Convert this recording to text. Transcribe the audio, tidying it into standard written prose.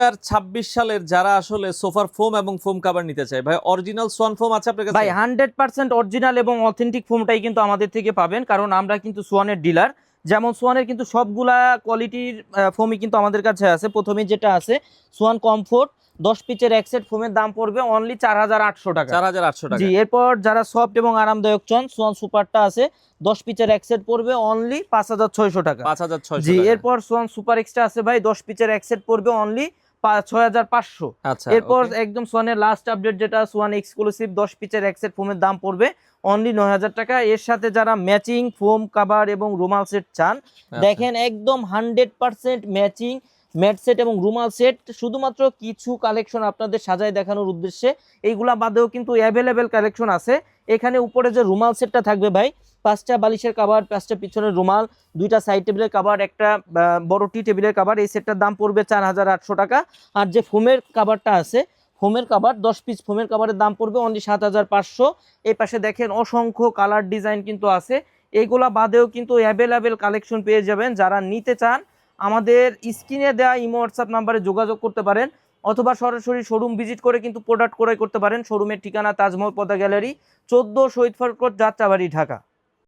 2026 সালের যারা আসলে সোফার ফোম এবং ফোম কভার নিতে চায় ভাই, অরিজিনাল সোয়ান ফোম আছে আপনার কাছে? ভাই 100% অরিজিনাল এবং অথেন্টিক ফোমটাই কিন্তু আমাদের থেকে পাবেন, কারণ আমরা কিন্তু সোয়ানের ডিলার। যেমন সোয়ানের কিন্তু সবগুলা কোয়ালিটির ফোমই কিন্তু আমাদের কাছে আছে। প্রথমে যেটা আছে সোয়ান কমফোর্ট 10 পিচের এক সেট ফোমের দাম পড়বে অনলি 4800 টাকা। 4800 টাকা। জি, এরপর যারা সফট এবং আরামদায়ক চান, সোয়ান সুপারটা আছে 10 পিচের এক সেট পড়বে অনলি 5600 টাকা। 5600 জি, টাকা। এরপর সোয়ান সুপার এক্সট্রা আছে ভাই 10 পিচের এক সেট পড়বে অনলি 6500। আচ্ছা, এরপর ওকে। একদম সোয়ানের লাস্ট আপডেট যেটা সোয়ান এক্সক্লুসিভ 10 পিচের এক সেট ফোমের দাম পড়বে অনলি 9000 টাকা। এর সাথে যারা ম্যাচিং ফোম কভার এবং রুমাল সেট চান, আচ্ছা। দেখেন একদম 100% ম্যাচিং ম্যাট সেট এবং রুমাল সেট, শুধুমাত্র কিছু কালেকশন আপনাদের সাজায় দেখানোর উদ্দেশ্যে। এইগুলা বাদেও কিন্তু অ্যাভেলেবেল কালেকশন আছে। এখানে উপরে যে রুমাল সেটটা থাকবে ভাই, 5টা বালিশের কভার, 5টা পিছনের রুমাল, 2টা সাইড টেবিলের কভার, একটা বড় টি টেবিলের কভার, এই সেটটার দাম পড়বে 4800 টাকা। আর যে ফোমের কভারটা আছে, ফোমের কভার 10 পিস ফোমের কভারের দাম পড়বে অনলি 7500। এই পাশে দেখেন অসংখ্য কালার ডিজাইন কিন্তু আছে। এইগুলা বাদেও কিন্তু অ্যাভেলেবেল কালেকশন পেয়ে যাবেন। যারা নিতে চান আমাদের স্ক্রিনে দেওয়া ইমো হোয়াটসঅ্যাপ নাম্বারে যোগাযোগ করতে পারেন, অথবা সরাসরি শোরুম ভিজিট করে কিন্তু প্রোডাক্ট ক্রয় করতে পারেন। শোরুমের ঠিকানা তাজমহল পদ্মা গ্যালারি, 14 শহীদ ফারুক রোড, যাত্রাবাড়ি, ঢাকা।